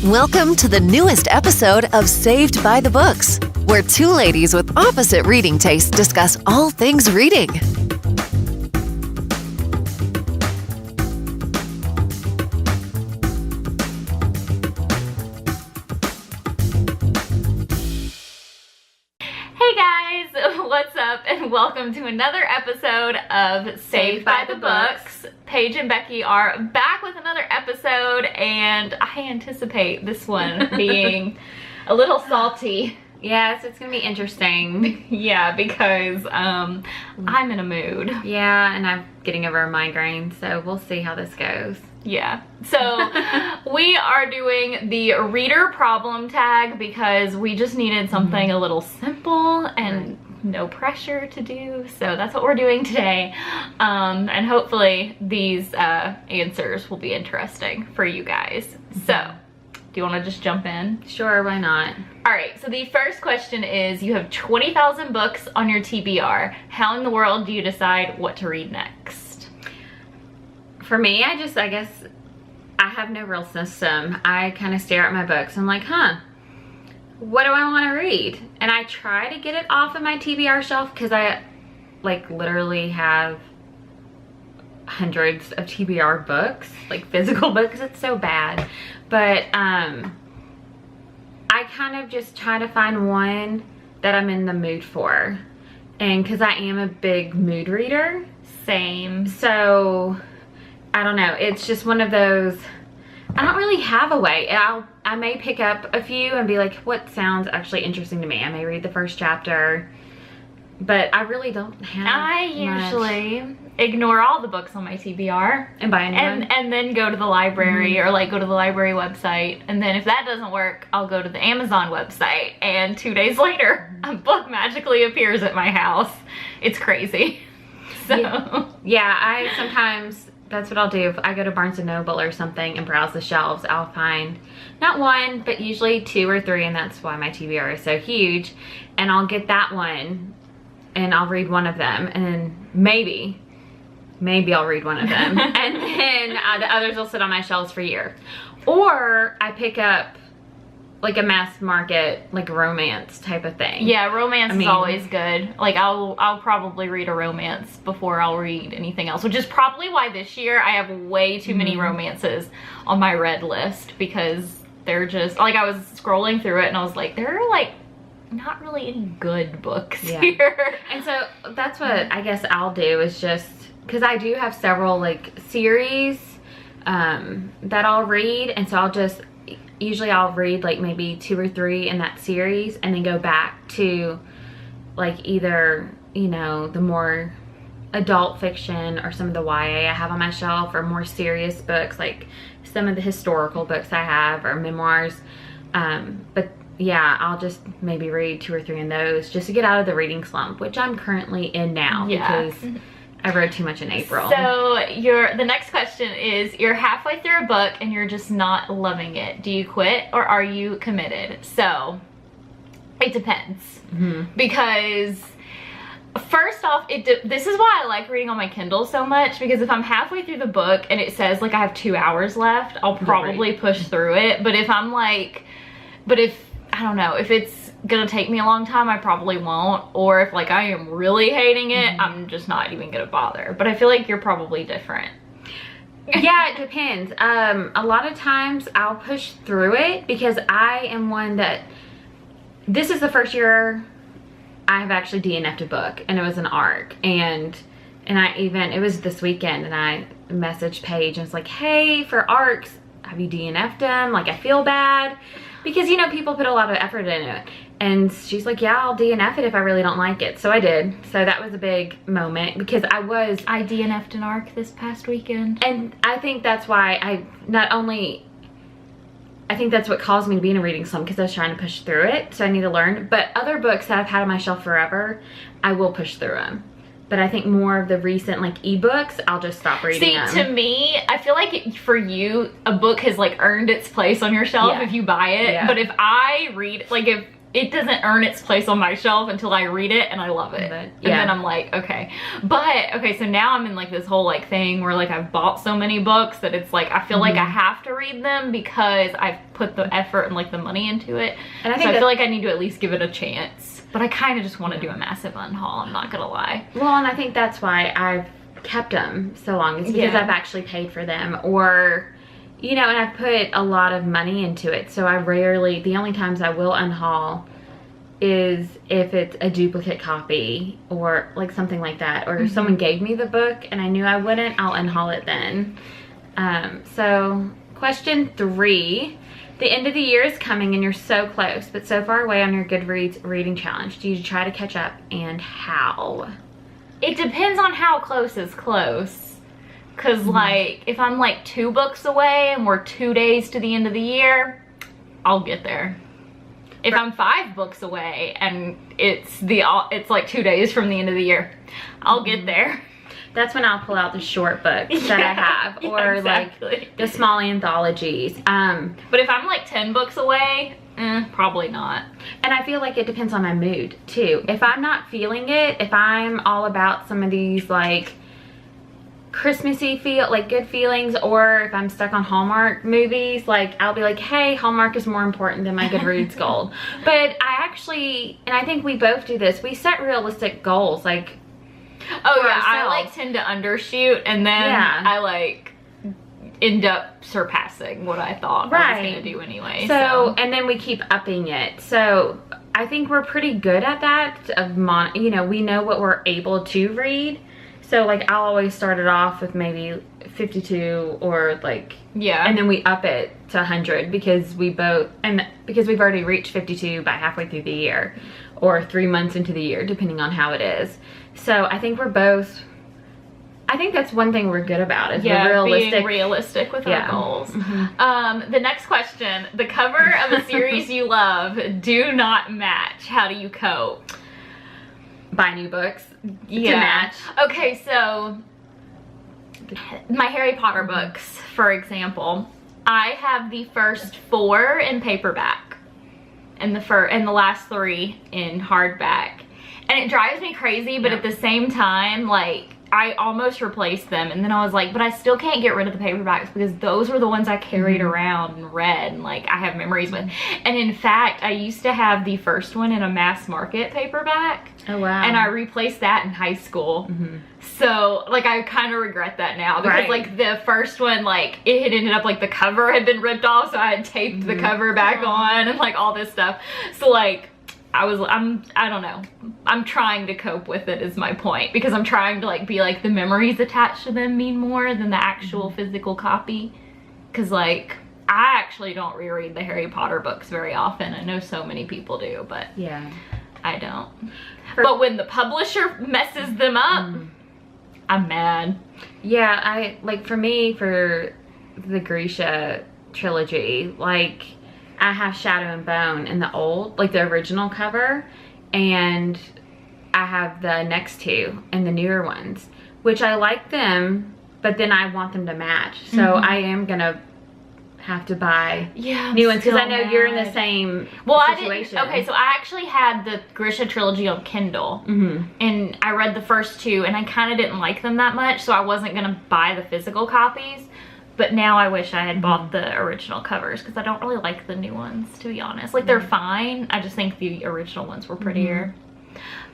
Welcome to the newest episode of Saved by the Books, where two ladies with opposite reading tastes discuss all things reading. Hey guys, what's up? And welcome to another episode of Saved by the Books. Paige and Becky are back with another episode, and I anticipate this one being a little salty. Yes, it's gonna be interesting. Yeah, because I'm in a mood. Yeah, and I'm getting over a migraine, so we'll see how this goes. Yeah, so we are doing the reader problem tag because we just needed something a little simple and no pressure to do. So that's what we're doing today. And hopefully these answers will be interesting for you guys. So do you want to just jump in? Sure, why not? All right, so the first question is, you have 20,000 books on your TBR. How in the world do you decide what to read next? For me, I guess I have no real system. I kind of stare at my books. I'm like, what do I want to read? And I try to get it off of my TBR shelf because I like literally have hundreds of TBR books, like physical books. It's so bad. But I kind of just try to find one that I'm in the mood for. And because I am a big mood reader. Same. So I don't know, it's just one of those, I don't really have a way. I may pick up a few and be like, what sounds actually interesting to me? I may read the first chapter, but I really don't have I usually ignore all the books on my TBR and buy a new one. And then go to the library or like go to the library website, and then if that doesn't work, I'll go to the Amazon website, and 2 days later a book magically appears at my house. It's crazy. So yeah, I sometimes, that's what I'll do. If I go to Barnes & Noble or something and browse the shelves, I'll find not one, but usually 2 or 3, and that's why my TBR is so huge. And I'll get that one and I'll read one of them, and then maybe I'll read one of them. And then the others will sit on my shelves for a year. Or I pick up like a mass market, like romance type of thing. Yeah, romance is always good. Like I'll probably read a romance before I'll read anything else, which is probably why this year I have way too many romances on my read list, because they're just like, I was scrolling through it and I was like, there are like not really any good books here. And so that's what I guess I'll do, is just because I do have several like series that I'll read, and so usually I'll read like maybe 2 or 3 in that series and then go back to like either, you know, the more adult fiction or some of the YA I have on my shelf, or more serious books like some of the historical books I have, or memoirs. But yeah, I'll just maybe read 2 or 3 in those just to get out of the reading slump, which I'm currently in now because I read too much in April. So the next question is, you're halfway through a book and you're just not loving it. Do you quit or are you committed? So it depends. Because first off, this is why I like reading on my Kindle so much, because if I'm halfway through the book and it says like I have 2 hours left, I'll probably push through it. But if I'm like, I don't know, if it's gonna take me a long time, I probably won't. Or if like I am really hating it, I'm just not even gonna bother. But I feel like you're probably different. Yeah, it depends. A lot of times I'll push through it because I am one that, this is the first year I have actually DNF'd a book, and it was an ARC, and it was this weekend, and I messaged Paige and was like, hey, for ARCs, have you DNF'd them? Like, I feel bad. Because, you know, people put a lot of effort into it. And she's like, yeah, I'll DNF it if I really don't like it. So I did. So that was a big moment, because I DNF'd an ARC this past weekend. And I think that's why I think that's what caused me to be in a reading slump, because I was trying to push through it. So I need to learn. But other books that I've had on my shelf forever, I will push through them. But I think more of the recent like ebooks, I'll just stop reading them. See, to me, I feel like for you, a book has like earned its place on your shelf if you buy it. But if I read, like if it doesn't earn its place on my shelf until I read it and I love it. And then I'm like, okay. But, okay, so now I'm in like this whole like thing where like I've bought so many books that it's like, I feel like I have to read them because I've put the effort and like the money into it. And I feel like I need to at least give it a chance. But I kind of just want to do a massive unhaul, I'm not gonna lie. Well, and I think that's why I've kept them so long. It's because I've actually paid for them, or, you know, and I've put a lot of money into it. So I rarely, the only times I will unhaul is if it's a duplicate copy or like something like that, or if someone gave me the book and I knew I wouldn't, I'll unhaul it then. So question 3, the end of the year is coming and you're so close but so far away on your Goodreads reading challenge. Do you try to catch up, and how? It depends on how close is close. Cause like, if I'm like 2 books away and we're 2 days to the end of the year, I'll get there. If I'm 5 books away and it's like 2 days from the end of the year, I'll get there. That's when I'll pull out the short books that I have, or like the small anthologies. But if I'm like 10 books away, probably not. And I feel like it depends on my mood too. If I'm not feeling it, if I'm all about some of these like Christmassy good feelings, or if I'm stuck on Hallmark movies, like I'll be like, hey, Hallmark is more important than my Goodreads goal. But I actually, and I think we both do this, we set realistic goals, like, oh yeah, I like tend to undershoot, and then I like end up surpassing what I thought I was gonna do anyway. So and then we keep upping it. So I think we're pretty good at that, you know, we know what we're able to read. So like I'll always start it off with maybe 52, or like, and then we up it to 100 because we've already reached 52 by halfway through the year, or 3 months into the year, depending on how it is. So I think I think that's one thing we're good about, is being realistic with our goals. The next question, the cover of a series you love do not match. How do you cope? Buy new books to match. Okay, so my Harry Potter books, for example, I have the first 4 in paperback and the last 3 in hardback, and it drives me crazy, but at the same time, like, I almost replaced them, and then I was like, but I still can't get rid of the paperbacks because those were the ones I carried around and read, and like I have memories with. And in fact, I used to have the first one in a mass market paperback. Oh wow. And I replaced that in high school. So like I kind of regret that now, because like the first one, like it had ended up like the cover had been ripped off, so I had taped the cover back on and like all this stuff. So like I don't know, I'm trying to cope with it is my point, because I'm trying to like be like the memories attached to them mean more than the actual physical copy. Because like I actually don't reread the Harry Potter books very often. I know so many people do, but I don't. But when the publisher messes them up, I'm mad. Yeah, I like, for me, for the Grisha trilogy, like I have Shadow and Bone in the old, like the original cover, and I have the next 2 and the newer ones, which I like them, but then I want them to match. So I am gonna have to buy new ones, because I know you're in the same situation. Okay, so I actually had the Grisha trilogy on Kindle, and I read the first 2, and I kind of didn't like them that much, so I wasn't gonna buy the physical copies. But now I wish I had bought the original covers, because I don't really like the new ones, to be honest. Like, they're fine. I just think the original ones were prettier.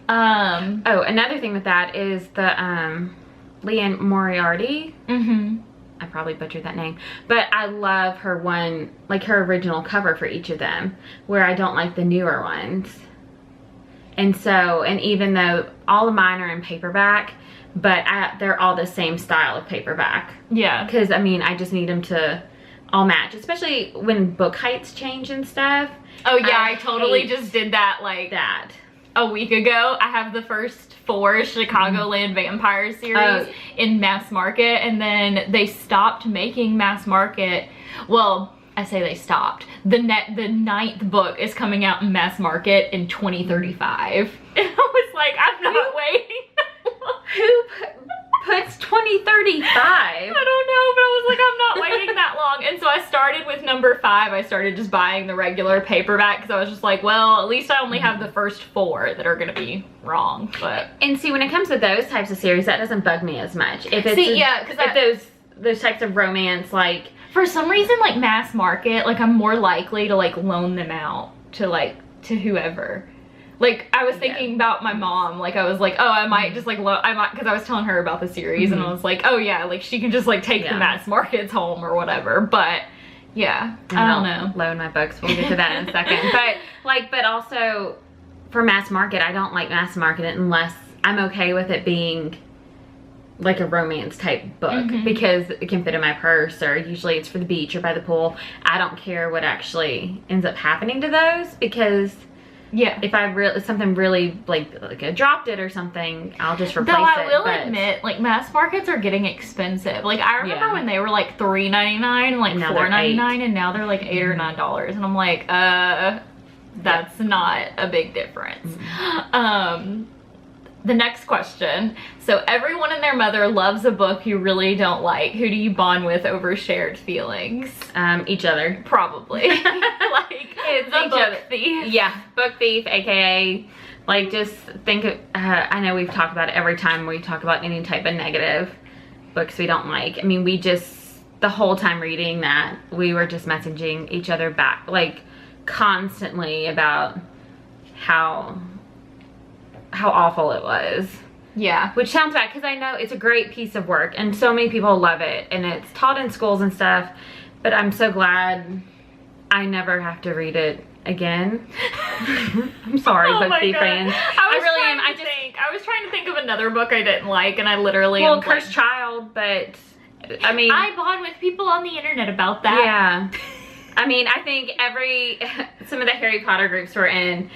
Oh, another thing with that is the Leanne Moriarty. I probably butchered that name. But I love her one, like her original cover for each of them, where I don't like the newer ones. And so, and even though all of mine are in paperback, but they're all the same style of paperback. Yeah. Because, I mean, I just need them to all match, especially when book heights change and stuff. Oh, yeah, I totally just did that, like, a week ago. I have the first 4 Chicagoland Vampire series in mass market, and then they stopped making mass market. Well, I say they stopped. The 9th book is coming out in mass market in 2035. And I was like, I'm not waiting. puts 2035? I don't know, but I was like, I'm not waiting that long. And so I started with number 5. I started just buying the regular paperback because I was just like, well, at least I only have the first 4 that are going to be wrong. But and see, when it comes to those types of series, that doesn't bug me as much. If it's because those types of romance, like, for some reason, like mass market, like I'm more likely to like loan them out to whoever. Like, I was thinking about my mom, like, I was like, oh, I might just, like, because I was telling her about the series, and I was like, oh, yeah, like, she can just, like, take the mass markets home or whatever, but, yeah, I don't know. Loan my books, we'll get to that in a second, but also, for mass market, I don't like mass market unless I'm okay with it being, like, a romance type book, because it can fit in my purse, or usually it's for the beach or by the pool. I don't care what actually ends up happening to those, because... yeah, if something really like I dropped it or something, I'll just replace it. Though I will admit, like mass markets are getting expensive. Like I remember when they were like $3.99 and like $4.99, and now they're like $8 or $9, and I'm like, that's not a big difference. The next question. So everyone and their mother loves a book you really don't like. Who do you bond with over shared feelings? Each other. Probably. Like it's the book thief. Yeah, book thief, aka like just think of, I know we've talked about it every time we talk about any type of negative books we don't like. I mean, we just, the whole time reading that, we were just messaging each other back, like constantly about how awful it was. Yeah. Which sounds bad because I know it's a great piece of work and so many people love it and it's taught in schools and stuff, but I'm so glad I never have to read it again. I'm sorry, book thief fans. I really am. I was trying to think of another book I didn't like, and I literally Cursed Child, but I mean, I bond with people on the internet about that. Yeah. I mean, I think some of the Harry Potter groups we're in,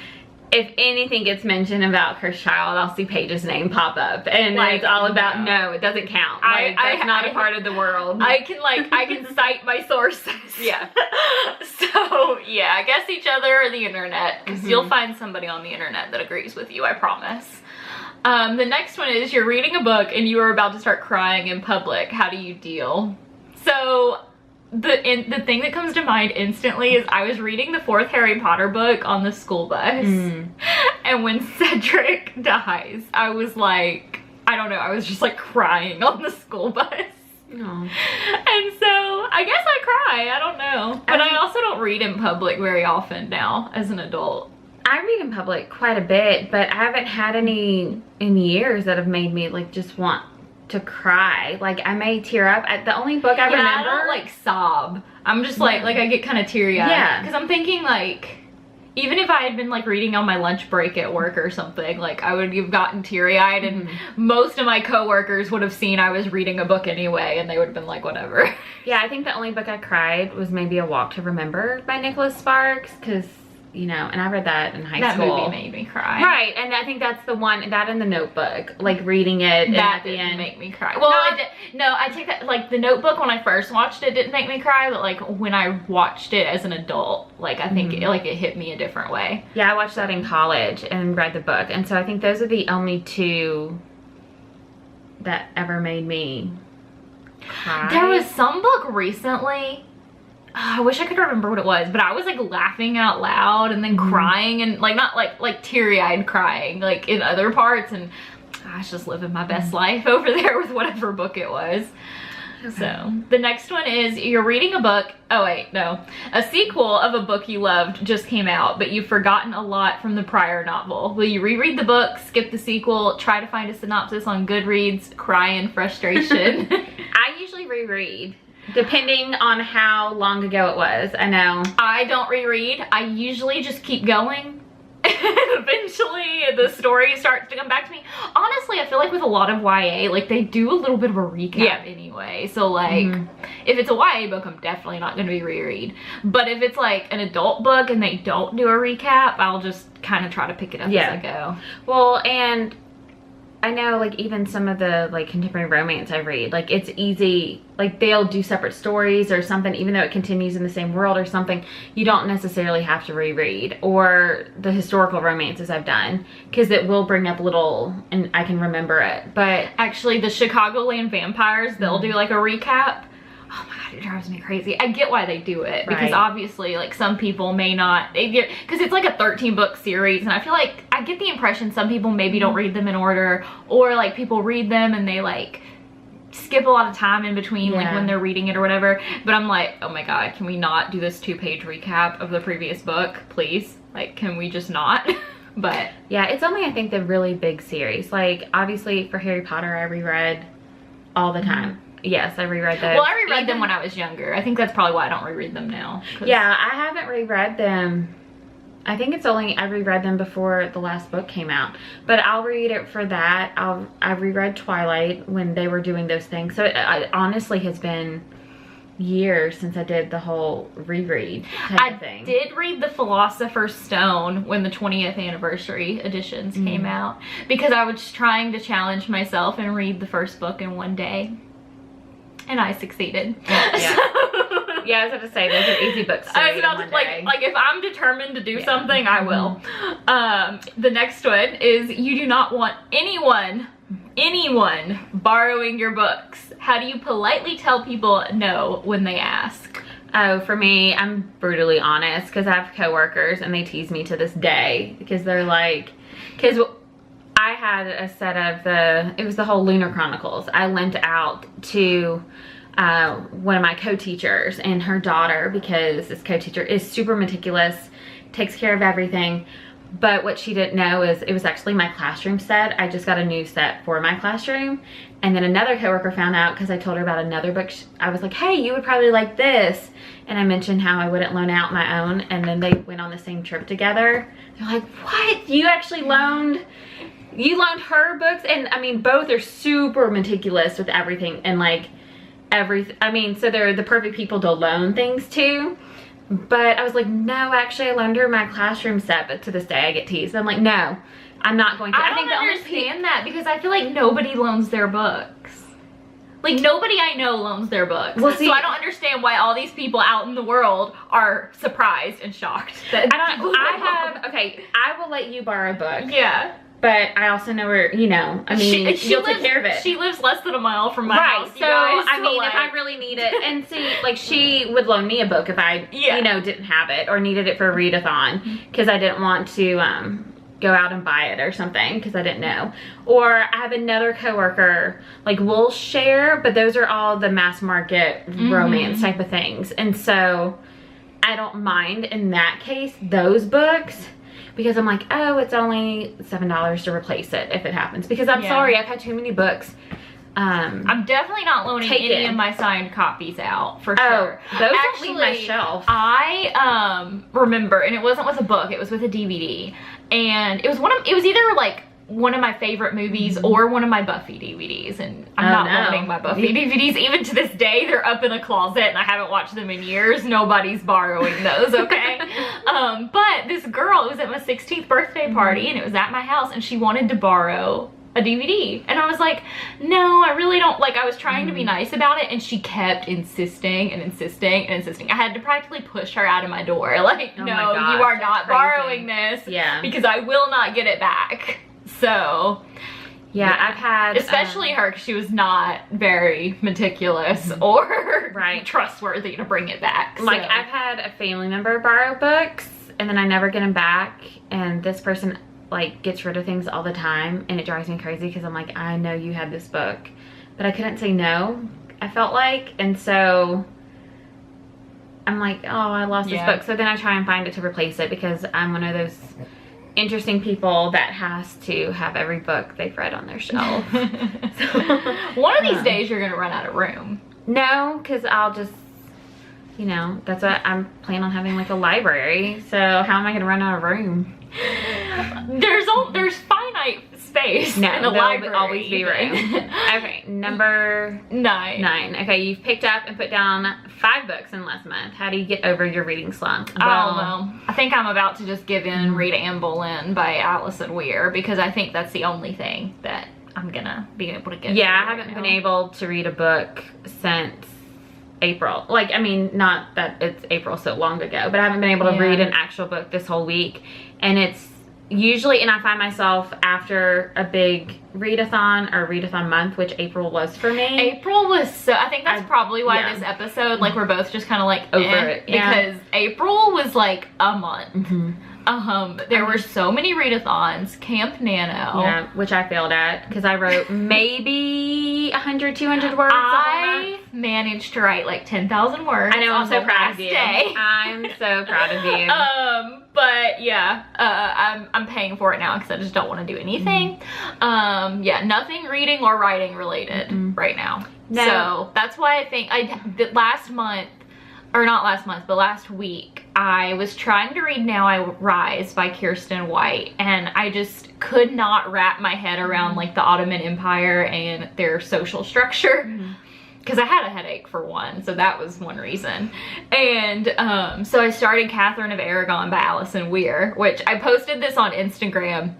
if anything gets mentioned about Cursed Child, I'll see Paige's name pop up, and like, it's all about no, it doesn't count. Like, that's not a part of the world. I can cite my sources. Yeah. So yeah, I guess each other or the internet, because you'll find somebody on the internet that agrees with you. I promise. The next one is you're reading a book and you are about to start crying in public. How do you deal? So. The thing that comes to mind instantly is I was reading the 4th Harry Potter book on the school bus, and when Cedric dies, I was like, I don't know, I was just like crying on the school bus. Aww. And so I guess I cry, I don't know, but I also don't read in public very often now as an adult. I read in public quite a bit, but I haven't had any in years that have made me like just want to cry. Like I may tear up. The only book I remember, I don't like sob. I'm just like I get kind of teary eyed. Yeah. Because I'm thinking like, even if I had been like reading on my lunch break at work or something, like I would have gotten teary eyed, and most of my coworkers would have seen I was reading a book anyway, and they would have been like, whatever. Yeah, I think the only book I cried was maybe A Walk to Remember by Nicholas Sparks, because you know, and I read that in high school. That movie made me cry. Right, and I think that's the one, that in The Notebook, like reading it that at the end. Make me cry. Well, I take that, like The Notebook when I first watched it didn't make me cry, but like when I watched it as an adult, like I think it hit me a different way. Yeah, I watched that in college and read the book, and so I think those are the only 2 that ever made me cry. There was some book recently, I wish I could remember what it was, but I was like laughing out loud and then crying, and like not like teary-eyed crying like in other parts, and I was just living my best life over there with whatever book it was. Okay. So the next one is you're reading a book. Oh wait, no. A sequel of a book you loved just came out, but you've forgotten a lot from the prior novel. Will you reread the book, skip the sequel, try to find a synopsis on Goodreads, cry in frustration? I usually reread. Depending on how long ago it was, I know. I don't reread. I usually just keep going. Eventually, the story starts to come back to me. Honestly, I feel like with a lot of YA, like they do a little bit of a recap anyway. So like, if it's a YA book, I'm definitely not going to be reread. But if it's like an adult book and they don't do a recap, I'll just kind of try to pick it up as I go. Well, and I know, like, even some of the, like, contemporary romance I read, like, it's easy, like, they'll do separate stories or something, even though it continues in the same world or something. You don't necessarily have to reread. Or the historical romances I've done, because it will bring up little, and I can remember it. But actually, the Chicagoland Vampires, they'll do, like, a recap. Oh my god, it drives me crazy. I get why they do it, because obviously, like, some people may not, because it's like a 13-book series, and I feel like, I get the impression some people maybe don't read them in order, or, like, people read them and they, like, skip a lot of time in between, like, when they're reading it or whatever. But I'm like, oh my god, can we not do this 2-page recap of the previous book, please? Like, can we just not? But yeah, it's only, I think, the really big series. Like, obviously, for Harry Potter, I reread all the time. Yes, I reread those. Well, I reread them when I was younger. I think that's probably why I don't reread them now. Yeah, I haven't reread them. I think it's only, I reread them before the last book came out. But I'll read it for that. I reread Twilight when they were doing those things. So it honestly has been years since I did the whole reread type of thing. I did read The Philosopher's Stone when the 20th anniversary editions came out. Because I was trying to challenge myself and read the first book in one day. And I succeeded. Yeah. Yeah, I was about to say, those are easy books to read in one day. Like, if I'm determined to do something, I will. The next one is, you do not want anyone borrowing your books. How do you politely tell people no when they ask? Oh, for me, I'm brutally honest, because I have coworkers and they tease me to this day, because they're like, because I had a set of it was the whole Lunar Chronicles. I lent out to one of my co-teachers and her daughter, because this co-teacher is super meticulous, takes care of everything. But what she didn't know is it was actually my classroom set. I just got a new set for my classroom. And then another coworker found out because I told her about another book. I was like, hey, you would probably like this. And I mentioned how I wouldn't loan out my own. And then they went on the same trip together. They're like, what? You actually loaned her books? And I mean, both are super meticulous with everything. And like, I mean, so they're the perfect people to loan things to. But I was like, no, actually I loaned her my classroom set, but to this day I get teased. I'm like, no, I'm not going to. I don't understand that, because I feel like nobody loans their books. Like, nobody I know loans their books. Well, see, so I don't understand why all these people out in the world are surprised and shocked that okay, I will let you borrow a book. Yeah. But I also know her, you know, I mean, she'll take care of it. She lives less than a mile from my house, so, I mean, like, if I really need it, and see, like, she would loan me a book if I, you know, didn't have it or needed it for a readathon, because I didn't want to go out and buy it or something, because I didn't know. Or I have another coworker, like, we'll share, but those are all the mass market romance type of things. And so I don't mind, in that case, those books, because I'm like, oh, it's only $7 to replace it if it happens. Because I'm sorry, I've had too many books. I'm definitely not loaning any of my signed copies out, for sure. Those don't leave my shelf. I remember, and it wasn't with a book, it was with a DVD. And it was either like one of my favorite movies or one of my Buffy DVDs, and I'm not loaning my Buffy DVDs. Even to this day, they're up in a closet and I haven't watched them in years. Nobody's borrowing those, okay? But this girl, it was at my 16th birthday party and it was at my house, and she wanted to borrow a DVD, and I was like, no, I really don't. Like, I was trying to be nice about it, and she kept insisting and insisting and insisting. I had to practically push her out of my door, like, no, you are not borrowing this, because I will not get it back. So yeah, I've had, especially her, because she was not very meticulous or trustworthy to bring it back. Like, I've had a family member borrow books and then I never get them back, and this person like gets rid of things all the time, and it drives me crazy, because I'm like, I know you had this book, but I couldn't say no, I felt like. And so I'm like, oh, I lost this book. So then I try and find it to replace it, because I'm one of those interesting people that has to have every book they've read on their shelf. One of these days you're gonna run out of room. No, because I'll just, you know, that's what I'm planning on having, like a library. So how am I gonna run out of room? There's finite space in a library. Will always be room. Okay, number 9. Okay, you've picked up and put down 5 books in last month. How do you get over your reading slump? Well, I don't know. I think I'm about to just give in and read Anne Boleyn by Alison Weir, because I think that's the only thing that I'm gonna be able to get. Yeah, I haven't been able to read a book since April. Like, I mean, not that it's April so long ago, but I haven't been able to read an actual book this whole week. And it's usually, and I find myself after a big readathon or readathon month, which April was for me. April was so, I think that's probably why this episode, like, we're both just kind of like over it. Because April was like a month. There were so many readathons, Camp Nano. Yeah, which I failed at because I wrote maybe 100, 200 words. I managed to write like 10,000 words. I know, I'm so proud of you. Day. I'm so proud of you. But yeah, I'm paying for it now because I just don't want to do anything. Yeah, nothing reading or writing related right now. No. So that's why I think last month, or not last month, but last week, I was trying to read Now I Rise by Kirsten White, and I just could not wrap my head around like the Ottoman Empire and their social structure. Because I had a headache for one, so that was one reason. And so I started Catherine of Aragon by Alison Weir, which I posted this on Instagram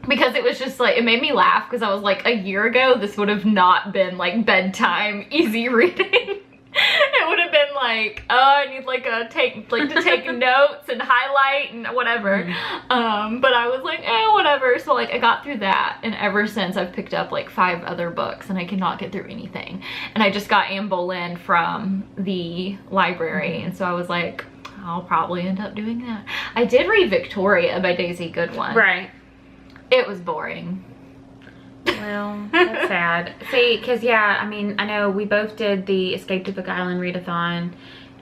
because it was just like, it made me laugh because I was like, a year ago, this would have not been like bedtime easy reading. It would have been like, oh, I need like to take notes and highlight and whatever. But I was like, whatever. So like I got through that, and ever since I've picked up like 5 other books and I cannot get through anything. And I just got Anne Boleyn from the library, and so I was like, I'll probably end up doing that. I did read Victoria by Daisy Goodwin. Right. It was boring. Well, that's sad. See, because yeah, I mean, I know we both did the Escape to Book Island readathon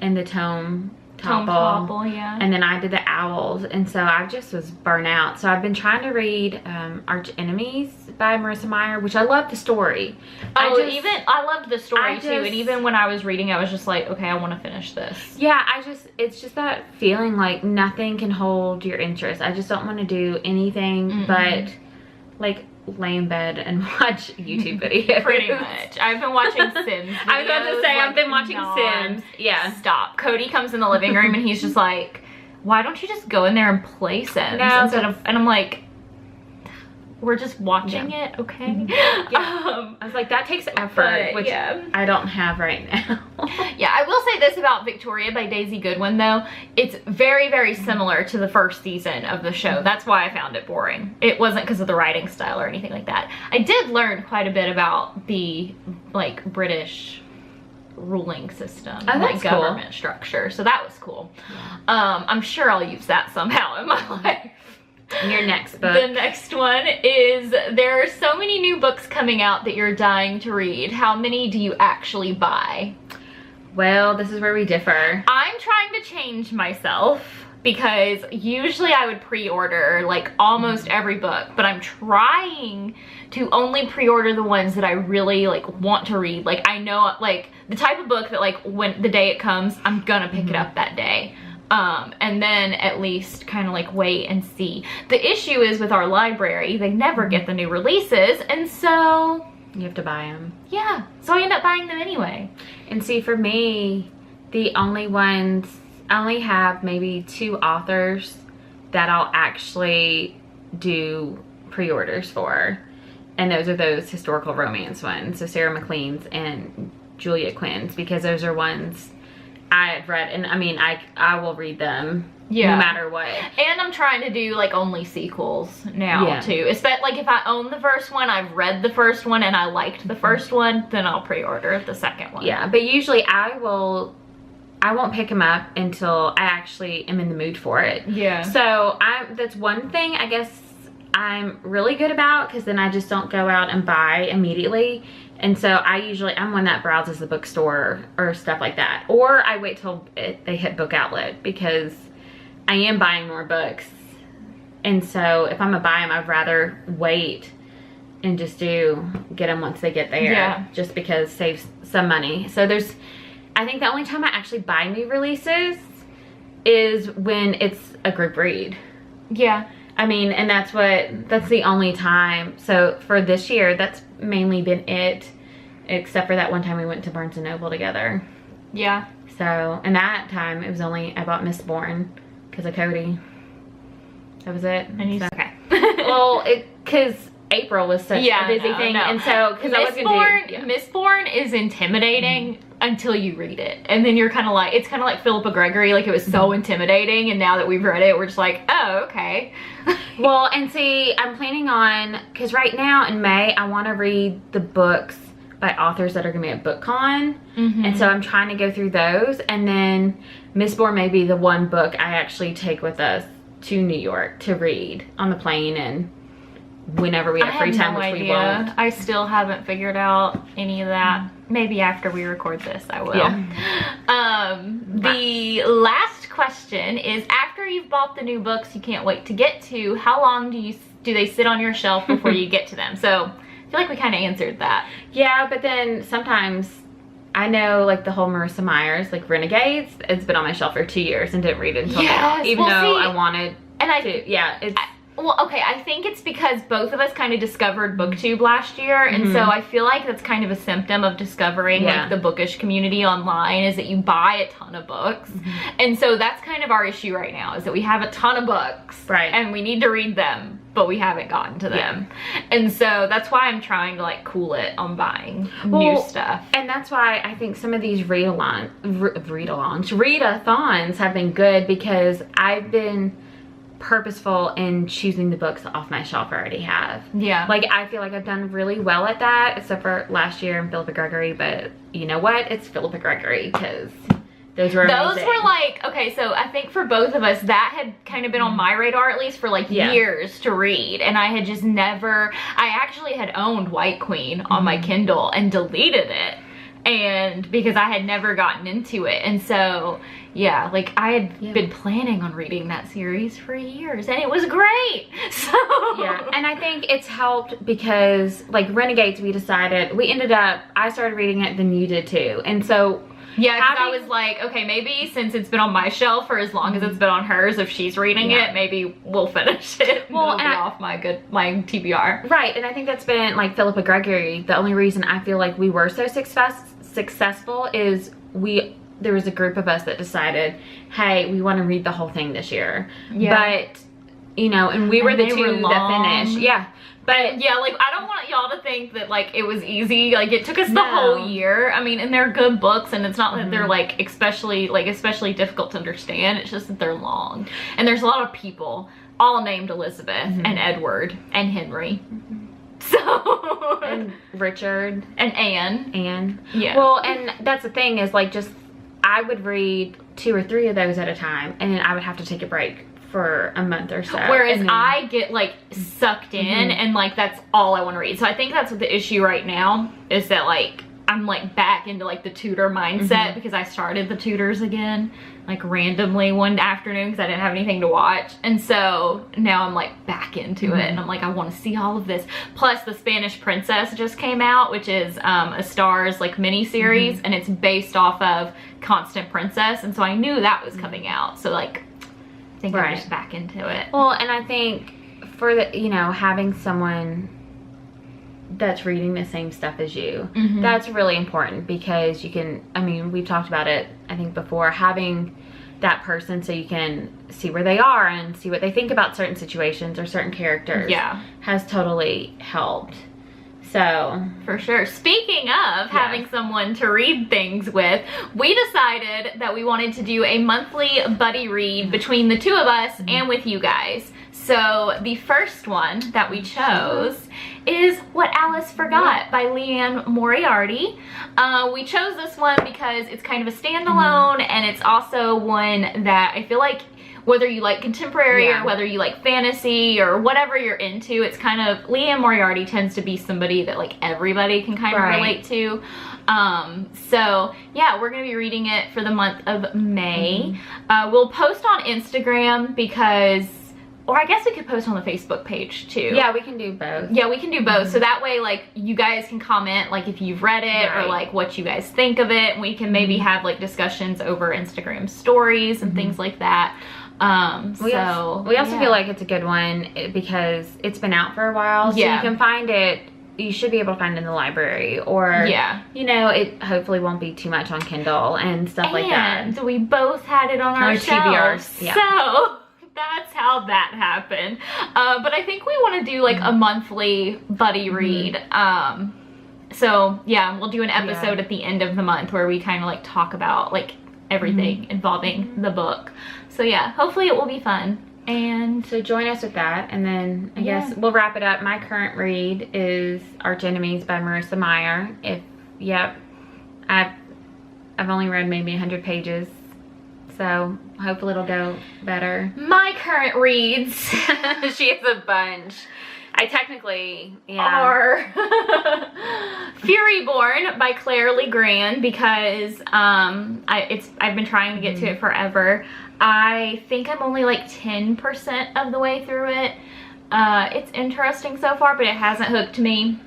and the Tome Topple, yeah. And then I did the Owls, and so I just was burnt out. So I've been trying to read Arch Enemies by Marissa Meyer, which I love the story. I loved the story too, and even when I was reading, I was just like, okay, I want to finish this. Yeah, it's just that feeling like nothing can hold your interest. I just don't want to do anything but like lay in bed and watch YouTube videos. Pretty much. I've been watching Sims videos. I was about to say, I've been watching Sims. Yeah. Stop. Cody comes in the living room and he's just like, why don't you just go in there and play Sims instead of, and I'm like, we're just watching it, okay? Yeah. I was like, that takes effort, which I don't have right now. Yeah, I will say this about Victoria by Daisy Goodwin though. It's very, very similar to the first season of the show. That's why I found it boring. It wasn't because of the writing style or anything like that. I did learn quite a bit about the like British ruling system, like government structure. So that was cool. Yeah. I'm sure I'll use that somehow in my life. Your next book. The next one is, there are so many new books coming out that you're dying to read. How many do you actually buy? Well, this is where we differ. I'm trying to change myself because usually I would pre-order like almost every book, but I'm trying to only pre-order the ones that I really like want to read. Like I know like the type of book that like when the day it comes, I'm gonna pick it up that day. And then at least kind of like wait and see. The issue is with our library, they never get the new releases, and so you have to buy them. Yeah, so I end up buying them anyway. And see, for me, the only ones, I only have maybe 2 authors that I'll actually do pre-orders for, and those are those historical romance ones, so Sarah McLean's and Julia Quinn's, because those are ones I've read, and I mean, I will read them no matter what. And I'm trying to do like only sequels now too. Especially like if I own the first one, I've read the first one and I liked the first one, then I'll pre-order the second one. Yeah, but usually I won't pick them up until I actually am in the mood for it. Yeah. So that's one thing I guess I'm really good about, because then I just don't go out and buy immediately. And so I'm one that browses the bookstore or stuff like that. Or I wait till they hit Book Outlet, because I am buying more books. And so if I'm gonna buy them, I'd rather wait and just get them once they get there. Yeah. Just because it saves some money. So I think the only time I actually buy new releases is when it's a group read. Yeah. I mean, and that's the only time. So for this year, that's mainly been it, except for that one time we went to Barnes & Noble together. Yeah. So, and that time it was only, I bought Mistborn because of Cody. That was it. And okay. Well, because April was such a busy thing, and so because I was gonna do Mistborn is intimidating until you read it, and then you're kind of like, it's kind of like Philippa Gregory, like it was so intimidating, and now that we've read it, we're just like, oh, okay. Well, and see, I'm planning on, because right now in May I want to read the books by authors that are gonna be at BookCon, and so I'm trying to go through those, and then Mistborn may be the one book I actually take with us to New York to read on the plane, and whenever we have free time, which we won't. I still haven't figured out any of that. Maybe after we record this, I will. Yeah. The last question is, after you've bought the new books you can't wait to get to, how long do they sit on your shelf before you get to them? So I feel like we kind of answered that. Yeah, but then sometimes I know, like the whole Marissa Myers, like Renegades, it's been on my shelf for 2 years and didn't read it until now, even though I wanted to. Yeah, it's... Well, okay, I think it's because both of us kind of discovered BookTube last year, and so I feel like that's kind of a symptom of discovering like the bookish community online, is that you buy a ton of books, and so that's kind of our issue right now, is that we have a ton of books, and we need to read them, but we haven't gotten to them, and so that's why I'm trying to like cool it on buying new stuff. And that's why I think some of these readathons have been good, because I've been purposeful in choosing the books off my shelf I already have. Yeah. Like, I feel like I've done really well at that, except for last year and Philippa Gregory, but you know what? It's Philippa Gregory, because those were like, okay, so I think for both of us, that had kind of been on my radar, at least for like years to read, and I had just never, I actually had owned White Queen on my Kindle and deleted it, and because I had never gotten into it, and so yeah, like I had been planning on reading that series for years, and it was great. So yeah, and I think it's helped because like Renegades, we ended up, I started reading it, then you did too, and so yeah, because I was like, okay, maybe since it's been on my shelf for as long as it's been on hers, if she's reading it, maybe we'll finish it. Well, and it'll be off my TBR. Right, and I think that's been like Philippa Gregory. The only reason I feel like we were so successful is there was a group of us that decided, hey, we want to read the whole thing this year. Yeah. But, you know, and we were the two that finished. Yeah. But yeah, like I don't want y'all to think that like it was easy. Like it took us the whole year. I mean, and they're good books, and it's not that they're like especially difficult to understand. It's just that they're long, and there's a lot of people all named Elizabeth and Edward and Henry. So and Richard and Anne. Yeah. Well, and that's the thing is like just I would read 2 or 3 of those at a time, and then I would have to take a break for a month or so. Whereas I get like sucked in and like that's all I want to read. So I think that's what the issue right now is, that like I'm like back into like the Tudor mindset because I started the Tudors again like randomly one afternoon because I didn't have anything to watch, and so now I'm like back into it, and I'm like I want to see all of this. Plus the Spanish Princess just came out, which is a Starz like mini series, and it's based off of Constant Princess, and so I knew that was coming out, so like I think I'm just back into it. Well, and I think for the, you know, having someone that's reading the same stuff as you, that's really important, because you can, I mean, we've talked about it I think before, having that person so you can see where they are and see what they think about certain situations or certain characters has totally helped. So for sure. Speaking of having someone to read things with, we decided that we wanted to do a monthly buddy read between the two of us and with you guys. So the first one that we chose is What Alice Forgot by Leanne Moriarty. We chose this one because it's kind of a standalone, and it's also one that I feel like whether you like contemporary or whether you like fantasy or whatever you're into, it's kind of, Leanne Moriarty tends to be somebody that like everybody can kind of relate to. So yeah, we're gonna be reading it for the month of May. We'll post on Instagram because, or I guess we could post on the Facebook page too. Yeah, we can do both. Yeah, we can do both. So that way, like, you guys can comment, like, if you've read it or, like, what you guys think of it. And we can maybe have, like, discussions over Instagram stories and things like that. We also feel like it's a good one because it's been out for a while. So you can find it. You should be able to find it in the library, or, you know, it hopefully won't be too much on Kindle and stuff like that. And we both had it on our shelves. TBRs. So that's how that happened. But I think we want to do like a monthly buddy read. So yeah, we'll do an episode at the end of the month where we kind of like talk about like everything involving the book. So yeah, hopefully it will be fun. And so join us with that, and then I guess we'll wrap it up. My current read is Arch Enemies by Marissa Meyer. I've only read maybe 100 pages, so hopefully it'll go better. My current reads, she has a bunch. I technically are Furyborn by Claire Legrand, because I've been trying to get to it forever. I think I'm only like 10% of the way through it. It's interesting so far, but it hasn't hooked me.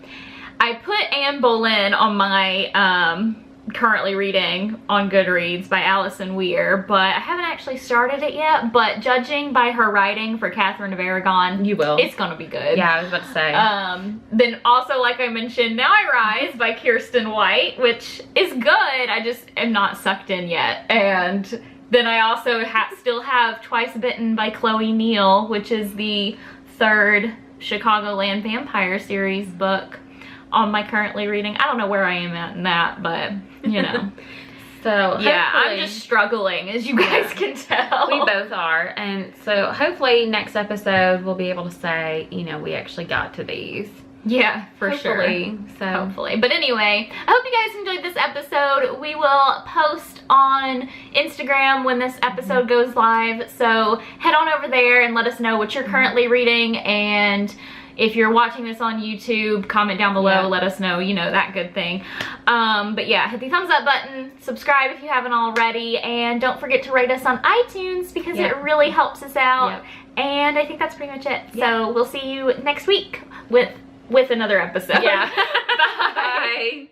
I put Anne Boleyn on my currently reading on Goodreads by Alison Weir, but I haven't actually started it yet. But judging by her writing for Catherine of Aragon, you will. It's gonna be good. Yeah, I was about to say. Then also, like I mentioned, Now I Rise by Kirsten White, which is good. I just am not sucked in yet. And then I also still have Twice Bitten by Chloe Neal, which is the 3rd Chicagoland Vampire series book on my currently reading. I don't know where I am at in that, but you know. So yeah, I'm just struggling, as you guys can tell. We both are. And so hopefully next episode we'll be able to say, you know, we actually got to these. Yeah, for hopefully. sure. So hopefully. But anyway, I hope you guys enjoyed this episode. We will post on Instagram when this episode goes live. So head on over there and let us know what you're currently reading. And if you're watching this on YouTube, comment down below, let us know, you know, that good thing. But yeah, hit the thumbs up button, subscribe if you haven't already, and don't forget to rate us on iTunes because it really helps us out. And I think that's pretty much it. So we'll see you next week with another episode. Yeah. Bye.